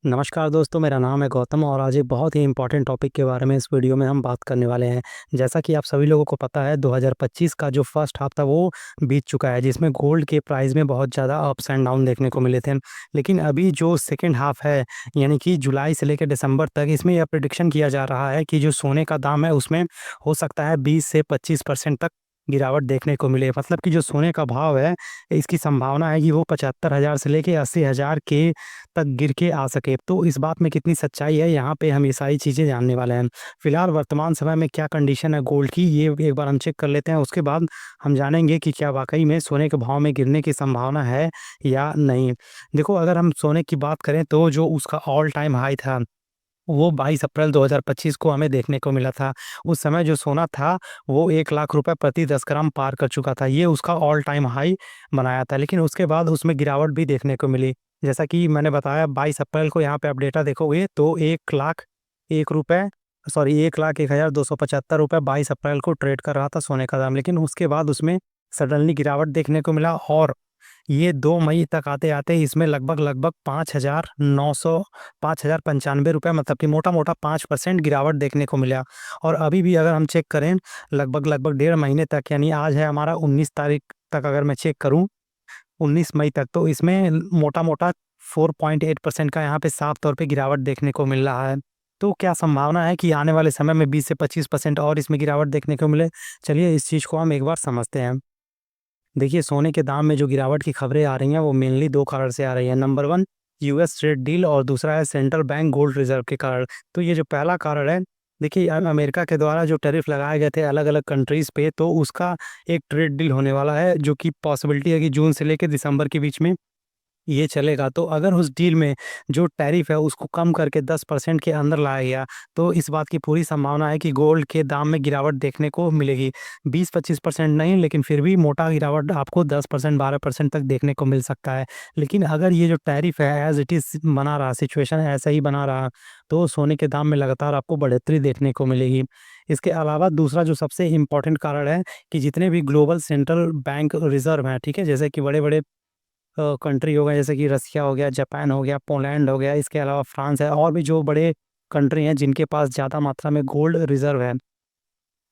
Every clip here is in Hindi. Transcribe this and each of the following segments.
नमस्कार दोस्तों, मेरा नाम है गौतम और आज एक बहुत ही इम्पोर्टेंट टॉपिक के बारे में इस वीडियो में हम बात करने वाले हैं। जैसा कि आप सभी लोगों को पता है 2025 का जो फर्स्ट हाफ था वो बीत चुका है, जिसमें गोल्ड के प्राइस में बहुत ज़्यादा अप्स एंड डाउन देखने को मिले थे। लेकिन अभी जो सेकंड हाफ है, यानी कि जुलाई से लेकर दिसंबर तक, इसमें यह प्रेडिक्शन किया जा रहा है कि जो सोने का दाम है उसमें हो सकता है 20 से 25% तक गिरावट देखने को मिले। मतलब कि जो सोने का भाव है, इसकी संभावना है कि वो 75,000 से लेके 80,000 के तक गिर के आ सके। तो इस बात में कितनी सच्चाई है, यहाँ पे हम ये सारी चीज़ें जानने वाले हैं। फिलहाल वर्तमान समय में क्या कंडीशन है गोल्ड की, ये एक बार हम चेक कर लेते हैं। उसके बाद हम जानेंगे कि क्या वाक़ई में सोने के भाव में गिरने की संभावना है या नहीं। देखो, अगर हम सोने की बात करें तो जो उसका ऑल टाइम हाई था, वो 22 अप्रैल 2025 को हमें देखने को मिला था। उस समय जो सोना था, वो 1 लाख रुपए प्रति 10 ग्राम पार कर चुका था। ये उसका ऑल टाइम हाई बनाया था, लेकिन उसके बाद उसमें गिरावट भी देखने को मिली। जैसा कि मैंने बताया, 22 अप्रैल को यहाँ पे आप डेटा देखोगे तो 1 लाख 1 रुपए सॉरी 1 लाख 1,275 रुपए 22 अप्रैल को ट्रेड कर रहा था सोने का दाम। लेकिन उसके बाद उसमें सडनली गिरावट देखने को मिला और ये 2 मई तक आते-आते इसमें लगभग 5,095 रुपए, मतलब कि मोटा-मोटा 5% गिरावट देखने को मिला। और अभी भी अगर हम चेक करें लगभग डेढ़ महीने तक, यानी आज है हमारा 19 तारीख तक, अगर मैं चेक करूँ 19 मई तक, तो इसमें मोटा-मोटा 4.8% का यहाँ पे साफ तौर पे गिरावट देखने को मिल रहा है। तो क्या संभावना है कि आने वाले समय में 20 से 25% और इसमें गिरावट देखने को मिले? चलिए इस चीज़ को हम एक बार समझते हैं। देखिए, सोने के दाम में जो गिरावट की खबरें आ रही हैं वो मेनली 2 कारण से आ रही हैं। नंबर 1, यूएस ट्रेड डील और दूसरा है सेंट्रल बैंक गोल्ड रिज़र्व के कारण। तो ये जो पहला कारण है, देखिए अमेरिका के द्वारा जो टैरिफ लगाए गए थे अलग-अलग कंट्रीज़ पे, तो उसका एक ट्रेड डील होने वाला है, जो कि पॉसिबिलिटी है कि जून से लेके दिसंबर के बीच में ये चलेगा। तो अगर उस डील में जो टैरिफ है उसको कम करके 10% के अंदर लाया गया, तो इस बात की पूरी संभावना है कि गोल्ड के दाम में गिरावट देखने को मिलेगी। 20-25% नहीं, लेकिन फिर भी मोटा गिरावट आपको 10% 12% तक देखने को मिल सकता है। लेकिन अगर ये जो टैरिफ है एज़ इट इज़ बना रहा, सिचुएशन ऐसा ही बना रहा, तो सोने के दाम में लगातार आपको बढ़ोतरी देखने को मिलेगी। इसके अलावा दूसरा जो सबसे इम्पोर्टेंट कारण है कि जितने भी ग्लोबल सेंट्रल बैंक रिज़र्व हैं, ठीक है? जैसे कि बड़े-बड़े कंट्री हो गए, जैसे कि रसिया हो गया, जापान हो गया, पोलैंड हो गया, इसके अलावा फ्रांस है, और भी जो बड़े कंट्री हैं जिनके पास ज़्यादा मात्रा में गोल्ड रिज़र्व है।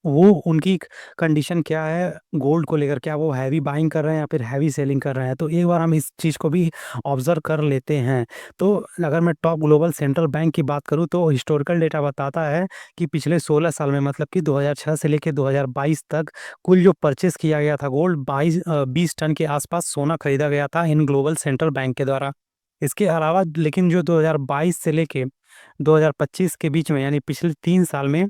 वो उनकी कंडीशन क्या है गोल्ड को लेकर? क्या वो हैवी बाइंग कर रहे हैं या फिर हैवी सेलिंग कर रहे हैं? तो एक बार हम इस चीज़ को भी ऑब्ज़र्व कर लेते हैं। तो अगर मैं टॉप ग्लोबल सेंट्रल बैंक की बात करूँ तो हिस्टोरिकल डेटा बताता है कि पिछले 16 साल में, मतलब कि 2006 से लेके 2022 तक, कुल जो परचेज़ किया गया था गोल्ड 20 टन के आस-पास सोना खरीदा गया था इन ग्लोबल सेंट्रल बैंक के द्वारा। इसके अलावा लेकिन जो 2022 से लेके 2025 के बीच में, यानी पिछले 3 साल में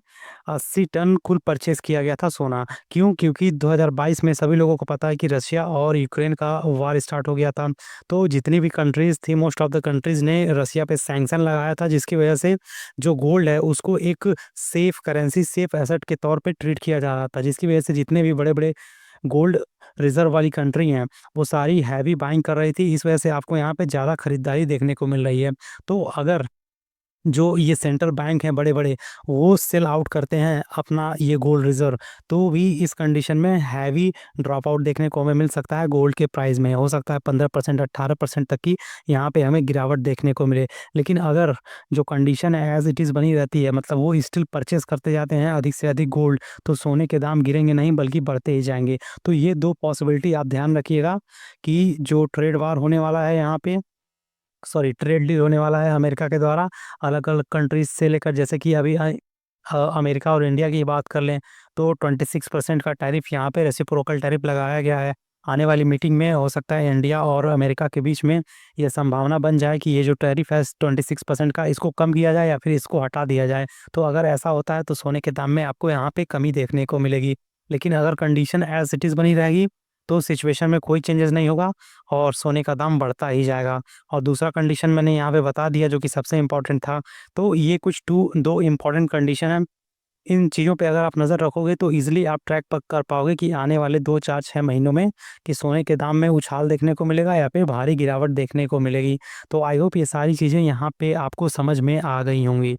80 टन कुल परचेज़ किया गया था सोना। क्यों? क्योंकि 2022 में सभी लोगों को पता है कि रशिया और यूक्रेन का वॉर स्टार्ट हो गया था। तो जितनी भी कंट्रीज़ थी, मोस्ट ऑफ द कंट्रीज़ ने रशिया पे सैंक्शन लगाया था, जिसकी वजह से जो गोल्ड है उसको एक सेफ करेंसी, सेफ एसेट के तौर पे ट्रीट किया जा रहा था। जिसकी वजह से जितने भी बड़े-बड़े गोल्ड रिज़र्व वाली कंट्री हैं, वो सारी हैवी बाइंग कर रही थी। इस वजह से आपको यहाँ पे ज़्यादा खरीदारी देखने को मिल रही है। तो अगर जो ये सेंट्रल बैंक हैं बड़े-बड़े, वो सेल आउट करते हैं अपना ये गोल्ड रिज़र्व, तो भी इस कंडीशन में हैवी ड्रॉप आउट देखने को हमें मिल सकता है गोल्ड के प्राइस में। हो सकता है 15% 18% तक की यहाँ पे हमें गिरावट देखने को मिले। लेकिन अगर जो कंडीशन है एज़ इट इज़ बनी रहती है, मतलब वो स्टिल परचेज़ करते जाते हैं अधिक से अधिक गोल्ड, तो सोने के दाम गिरेंगे नहीं बल्कि बढ़ते ही जाएँगे। तो ये 2 पॉसिबिलिटी आप ध्यान रखिएगा कि जो ट्रेड वार होने वाला है यहाँ पे, ट्रेड डील होने वाला है अमेरिका के द्वारा अलग-अलग कंट्रीज़ से लेकर, जैसे कि अभी अमेरिका और इंडिया की बात कर लें तो 26% का टैरिफ यहाँ पे रेसिप्रोकल टैरिफ लगाया गया है। आने वाली मीटिंग में हो सकता है इंडिया और अमेरिका के बीच में ये संभावना बन जाए कि ये जो टैरिफ है 26% का, इसको कम किया जाए या फिर इसको हटा दिया जाए। तो अगर ऐसा होता है तो सोने के दाम में आपको यहाँ पे कमी देखने को मिलेगी। लेकिन अगर कंडीशन एज़ इट इज़ बनी रहेगी तो सिचुएशन में कोई चेंजेस नहीं होगा और सोने का दाम बढ़ता ही जाएगा। और दूसरा कंडीशन मैंने यहाँ पे बता दिया जो कि सबसे इम्पोर्टेंट था। तो ये कुछ 2 इम्पोर्टेंट कंडीशन हैं। इन चीज़ों पे अगर आप नज़र रखोगे तो ईज़िली आप ट्रैक प कर पाओगे कि आने वाले 2, 4, 6 महीनों में कि सोने के दाम में उछाल देखने को मिलेगा या फिर भारी गिरावट देखने को मिलेगी। तो आई होप ये सारी चीज़ें यहाँ पे आपको समझ में आ गई होंगी।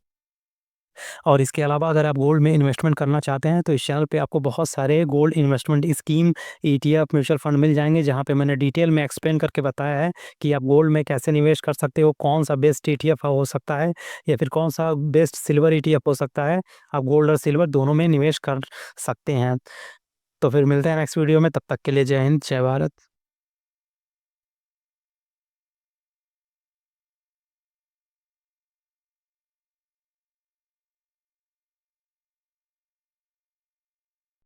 और इसके अलावा अगर आप गोल्ड में इन्वेस्टमेंट करना चाहते हैं तो इस चैनल पे आपको बहुत सारे gold investment scheme, ETF, mutual fund मिल जाएँगे, जहाँ पे मैंने डिटेल में एक्सप्लेन करके बताया है कि आप गोल्ड में कैसे निवेश कर सकते हो, कौन-सा बेस्ट ईटीएफ हो सकता है या फिर कौन-सा बेस्ट सिल्वर ईटीएफ हो सकता है। आप गोल्ड और सिल्वर दोनों में निवेश कर सकते हैं। तो फिर मिलते हैं नेक्स्ट वीडियो में, तब तक के लिए जय हिंद, जय भारत।